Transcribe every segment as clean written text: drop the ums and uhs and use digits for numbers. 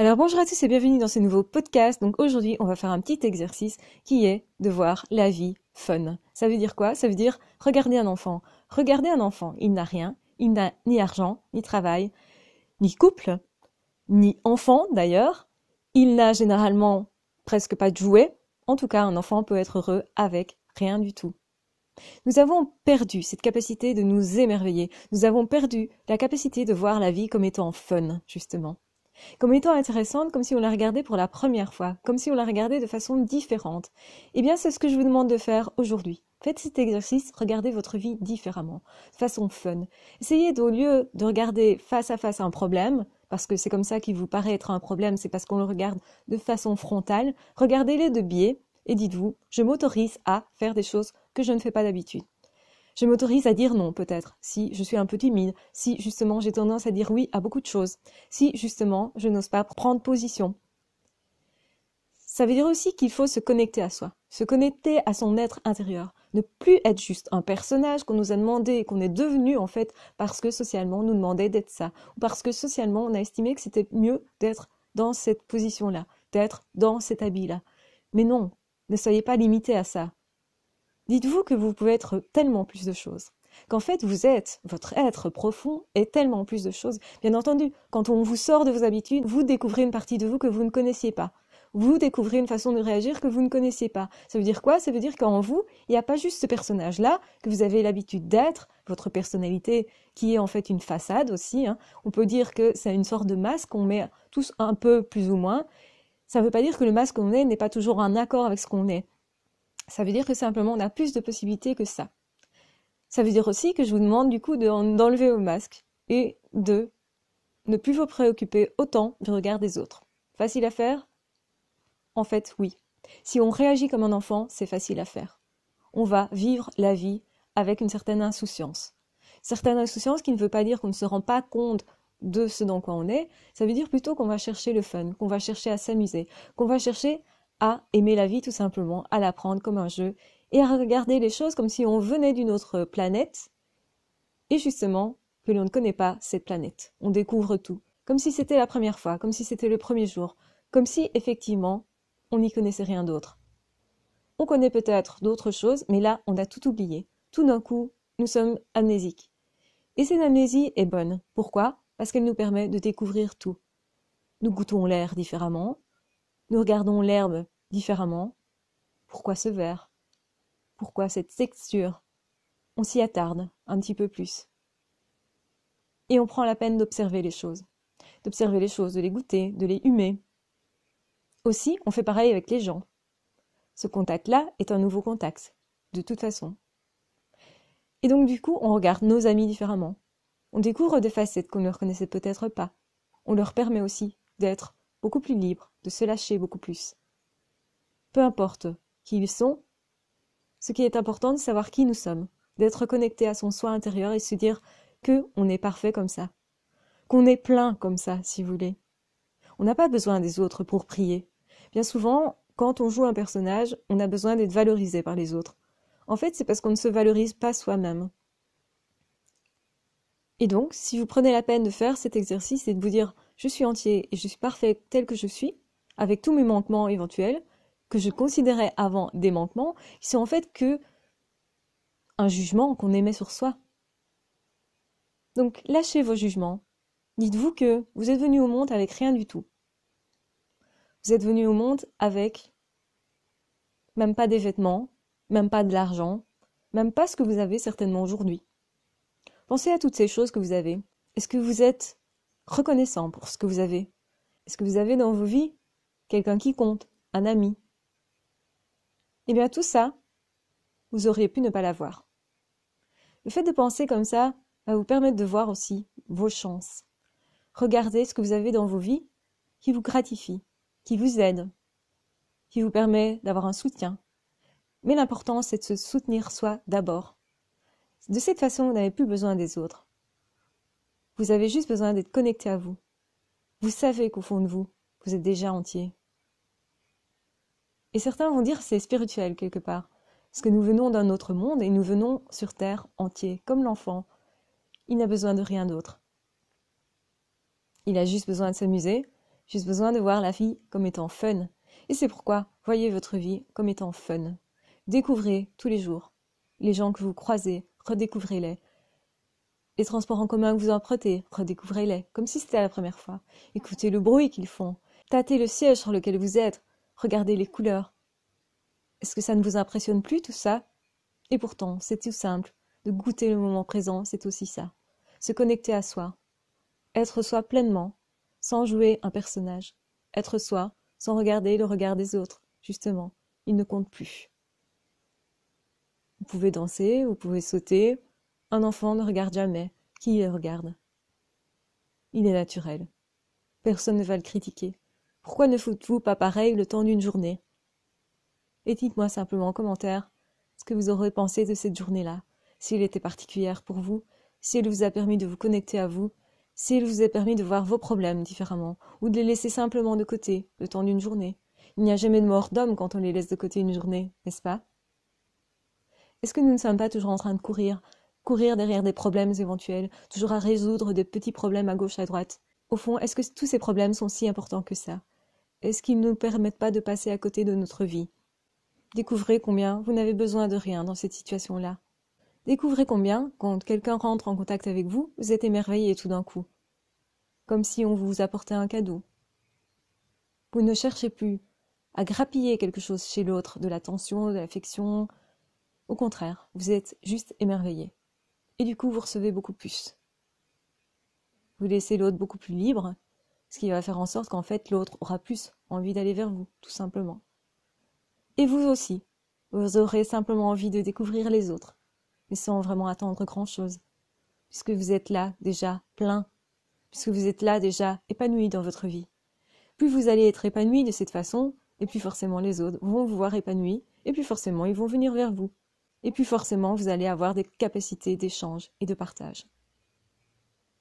Alors bonjour à tous et bienvenue dans ce nouveau podcast. Donc aujourd'hui, on va faire un petit exercice qui est de voir la vie fun. Ça veut dire quoi? Ça veut dire regarder un enfant. Regardez un enfant, il n'a rien, il n'a ni argent, ni travail, ni couple, ni enfant d'ailleurs. Il n'a généralement presque pas de jouets. En tout cas, un enfant peut être heureux avec rien du tout. Nous avons perdu cette capacité de nous émerveiller. Nous avons perdu la capacité de voir la vie comme étant fun, justement. Comme étant intéressante, comme si on la regardait pour la première fois, comme si on la regardait de façon différente. Eh bien, c'est ce que je vous demande de faire aujourd'hui. Faites cet exercice, regardez votre vie différemment, de façon fun. Essayez au lieu de regarder face à face un problème, parce que c'est comme ça qu'il vous paraît être un problème, c'est parce qu'on le regarde de façon frontale, regardez-les de biais et dites-vous, je m'autorise à faire des choses que je ne fais pas d'habitude. Je m'autorise à dire non, peut-être, si je suis un peu timide, si justement j'ai tendance à dire oui à beaucoup de choses, si justement je n'ose pas prendre position. Ça veut dire aussi qu'il faut se connecter à soi, se connecter à son être intérieur, ne plus être juste un personnage qu'on nous a demandé et qu'on est devenu en fait parce que socialement on nous demandait d'être ça, ou parce que socialement on a estimé que c'était mieux d'être dans cette position-là, d'être dans cet habit-là. Mais non, ne soyez pas limité à ça. Dites-vous que vous pouvez être tellement plus de choses, qu'en fait vous êtes, votre être profond est tellement plus de choses. Bien entendu, quand on vous sort de vos habitudes, vous découvrez une partie de vous que vous ne connaissiez pas. Vous découvrez une façon de réagir que vous ne connaissiez pas. Ça veut dire quoi? Ça veut dire qu'en vous, il n'y a pas juste ce personnage-là que vous avez l'habitude d'être, votre personnalité qui est en fait une façade aussi. On peut dire que c'est une sorte de masque qu'on met tous un peu plus ou moins. Ça ne veut pas dire que le masque qu'on est n'est pas toujours en accord avec ce qu'on est. Ça veut dire que simplement on a plus de possibilités que ça. Ça veut dire aussi que je vous demande du coup d'enlever vos masques et de ne plus vous préoccuper autant du regard des autres. Facile à faire? En fait, oui. Si on réagit comme un enfant, c'est facile à faire. On va vivre la vie avec une certaine insouciance. Certaine insouciance qui ne veut pas dire qu'on ne se rend pas compte de ce dans quoi on est, ça veut dire plutôt qu'on va chercher le fun, qu'on va chercher à s'amuser, qu'on va chercher à aimer la vie tout simplement, à la prendre comme un jeu et à regarder les choses comme si on venait d'une autre planète et justement que l'on ne connaît pas cette planète. On découvre tout, comme si c'était la première fois, comme si c'était le premier jour, comme si effectivement on n'y connaissait rien d'autre. On connaît peut-être d'autres choses, mais là on a tout oublié. Tout d'un coup, nous sommes amnésiques. Et cette amnésie est bonne. Pourquoi? Parce qu'elle nous permet de découvrir tout. Nous goûtons l'air différemment, nous regardons l'herbe différemment. Pourquoi ce vert? Pourquoi cette texture? On s'y attarde un petit peu plus. Et on prend la peine d'observer les choses. D'observer les choses, de les goûter, de les humer. Aussi, on fait pareil avec les gens. Ce contact-là est un nouveau contact, de toute façon. Et donc du coup, on regarde nos amis différemment. On découvre des facettes qu'on ne reconnaissait peut-être pas. On leur permet aussi d'être beaucoup plus libres, de se lâcher beaucoup plus. Peu importe qui ils sont, ce qui est important, c'est de savoir qui nous sommes, d'être connecté à son soi intérieur et se dire qu'on est parfait comme ça, qu'on est plein comme ça, si vous voulez. On n'a pas besoin des autres pour prier. Bien souvent, quand on joue un personnage, on a besoin d'être valorisé par les autres. En fait, c'est parce qu'on ne se valorise pas soi-même. Et donc, si vous prenez la peine de faire cet exercice et de vous dire « je suis entier et je suis parfait tel que je suis », avec tous mes manquements éventuels, que je considérais avant des manquements, qui sont en fait que un jugement qu'on émet sur soi. Donc, lâchez vos jugements. Dites-vous que vous êtes venu au monde avec rien du tout. Vous êtes venu au monde avec même pas des vêtements, même pas de l'argent, même pas ce que vous avez certainement aujourd'hui. Pensez à toutes ces choses que vous avez. Est-ce que vous êtes reconnaissant pour ce que vous avez? Est-ce que vous avez dans vos vies quelqu'un qui compte, un ami? Eh bien tout ça, vous auriez pu ne pas l'avoir. Le fait de penser comme ça va vous permettre de voir aussi vos chances. Regardez ce que vous avez dans vos vies qui vous gratifie, qui vous aide, qui vous permet d'avoir un soutien. Mais l'important, c'est de se soutenir soi d'abord. De cette façon, vous n'avez plus besoin des autres. Vous avez juste besoin d'être connecté à vous. Vous savez qu'au fond de vous, vous êtes déjà entier. Et certains vont dire que c'est spirituel quelque part, parce que nous venons d'un autre monde et nous venons sur Terre entier, comme l'enfant. Il n'a besoin de rien d'autre. Il a juste besoin de s'amuser, Juste besoin de voir la vie comme étant fun. Et c'est pourquoi voyez votre vie comme étant fun. Découvrez tous les jours les gens que vous croisez, redécouvrez-les. Les transports en commun que vous empruntez, redécouvrez-les, comme si c'était la première fois. Écoutez le bruit qu'ils font. Tâtez le siège sur lequel vous êtes. Regardez les couleurs. Est-ce que ça ne vous impressionne plus tout ça? Et pourtant, c'est tout simple. De goûter le moment présent, c'est aussi ça. Se connecter à soi. Être soi pleinement, sans jouer un personnage. Être soi, sans regarder le regard des autres. Justement, il ne compte plus. Vous pouvez danser, vous pouvez sauter. Un enfant ne regarde jamais. Qui il regarde? Il est naturel. Personne ne va le critiquer. Pourquoi ne faites-vous pas pareil le temps d'une journée? Et dites-moi simplement en commentaire ce que vous aurez pensé de cette journée-là, si elle était particulière pour vous, si elle vous a permis de vous connecter à vous, si elle vous a permis de voir vos problèmes différemment, ou de les laisser simplement de côté le temps d'une journée. Il n'y a jamais de mort d'homme quand on les laisse de côté une journée, n'est-ce pas? Est-ce que nous ne sommes pas toujours en train de courir derrière des problèmes éventuels, toujours à résoudre des petits problèmes à gauche, à droite? Au fond, est-ce que tous ces problèmes sont si importants que ça? Est-ce qu'ils ne nous permettent pas de passer à côté de notre vie? Découvrez combien vous n'avez besoin de rien dans cette situation-là. Découvrez combien, quand quelqu'un rentre en contact avec vous, vous êtes émerveillé tout d'un coup. Comme si on vous apportait un cadeau. Vous ne cherchez plus à grappiller quelque chose chez l'autre, de l'attention, de l'affection. Au contraire, vous êtes juste émerveillé. Et du coup, vous recevez beaucoup plus. Vous laissez l'autre beaucoup plus libre, ce qui va faire en sorte qu'en fait, l'autre aura plus envie d'aller vers vous, tout simplement. Et vous aussi, vous aurez simplement envie de découvrir les autres, mais sans vraiment attendre grand-chose, puisque vous êtes là déjà plein, puisque vous êtes là déjà épanoui dans votre vie. Plus vous allez être épanoui de cette façon, et plus forcément les autres vont vous voir épanoui, et plus forcément ils vont venir vers vous. Et plus forcément vous allez avoir des capacités d'échange et de partage.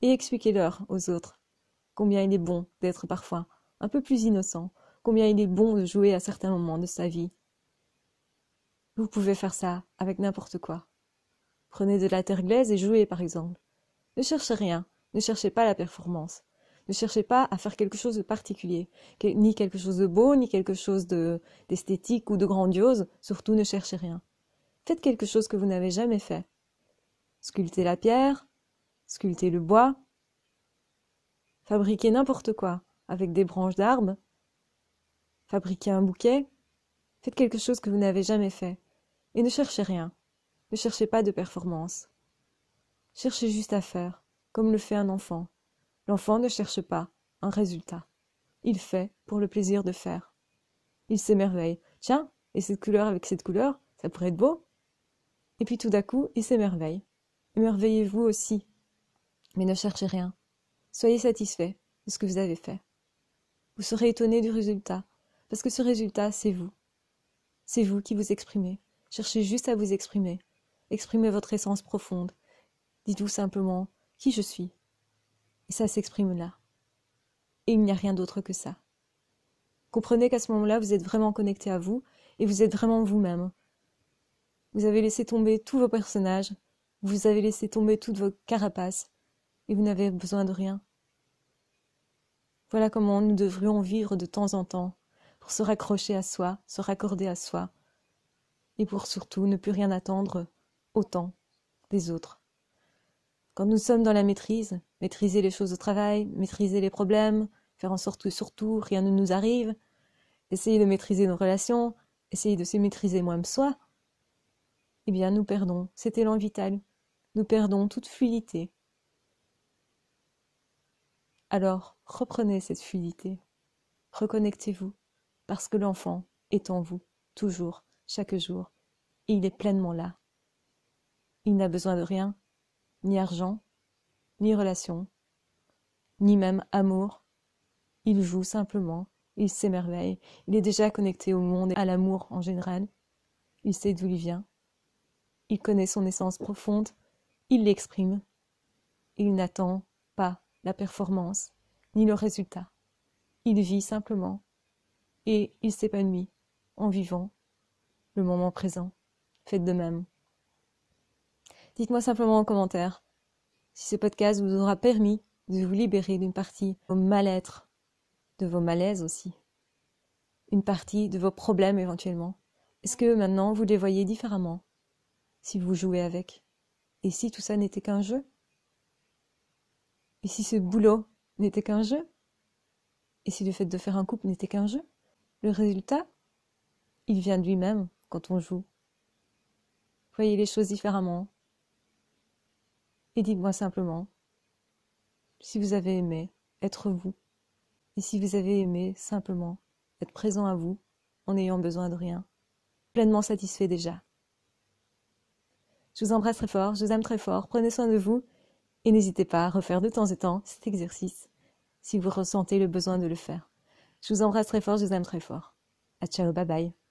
Et expliquez-leur aux autres combien il est bon d'être parfois un peu plus innocent, combien il est bon de jouer à certains moments de sa vie. Vous pouvez faire ça avec n'importe quoi. Prenez de la terre glaise et jouez, par exemple. Ne cherchez rien, ne cherchez pas la performance. Ne cherchez pas à faire quelque chose de particulier, ni quelque chose de beau, ni quelque chose d'esthétique ou de grandiose. Surtout, ne cherchez rien. Faites quelque chose que vous n'avez jamais fait. Sculptez la pierre, sculptez le bois, fabriquez n'importe quoi avec des branches d'arbres, fabriquez un bouquet. Faites quelque chose que vous n'avez jamais fait. Et ne cherchez rien. Ne cherchez pas de performance. Cherchez juste à faire, comme le fait un enfant. L'enfant ne cherche pas un résultat. Il fait pour le plaisir de faire. Il s'émerveille. Tiens, et cette couleur avec cette couleur, ça pourrait être beau. Et puis tout d'un coup, il s'émerveille. Émerveillez-vous aussi. Mais ne cherchez rien. Soyez satisfait de ce que vous avez fait. Vous serez étonné du résultat, parce que ce résultat, c'est vous. C'est vous qui vous exprimez. Cherchez juste à vous exprimer. Exprimez votre essence profonde. Dites-vous simplement qui je suis. Et ça s'exprime là. Et il n'y a rien d'autre que ça. Comprenez qu'à ce moment-là, vous êtes vraiment connecté à vous et vous êtes vraiment vous-même. Vous avez laissé tomber tous vos personnages, vous avez laissé tomber toutes vos carapaces et vous n'avez besoin de rien. Voilà comment nous devrions vivre de temps en temps pour se raccrocher à soi, se raccorder à soi et pour surtout ne plus rien attendre autant des autres. Quand nous sommes dans la maîtrise, maîtriser les choses au travail, maîtriser les problèmes, faire en sorte que surtout rien ne nous arrive, essayer de maîtriser nos relations, essayer de se maîtriser moi-même soi, eh bien nous perdons cet élan vital, nous perdons toute fluidité. Alors reprenez cette fluidité, reconnectez-vous, parce que l'enfant est en vous, toujours, chaque jour, et il est pleinement là. Il n'a besoin de rien, ni argent, ni relation, ni même amour. Il joue simplement, il s'émerveille, il est déjà connecté au monde et à l'amour en général. Il sait d'où il vient, il connaît son essence profonde, il l'exprime. Il n'attend pas la performance, ni le résultat. Il vit simplement, et il s'épanouit en vivant le moment présent. Faites de même. Dites-moi simplement en commentaire si ce podcast vous aura permis de vous libérer d'une partie de mal-être de vos malaises aussi, une partie de vos problèmes éventuellement. Est-ce que maintenant vous les voyez différemment si vous jouez avec? Et si tout ça n'était qu'un jeu? Et si ce boulot n'était qu'un jeu? Et si le fait de faire un couple n'était qu'un jeu? Le résultat, il vient de lui-même quand on joue. Voyez les choses différemment. Et dites-moi simplement si vous avez aimé être vous. Et si vous avez aimé simplement être présent à vous en n'ayant besoin de rien. Pleinement satisfait déjà. Je vous embrasse très fort, je vous aime très fort, prenez soin de vous et n'hésitez pas à refaire de temps en temps cet exercice si vous ressentez le besoin de le faire. Je vous embrasse très fort, je vous aime très fort. À ciao, bye bye.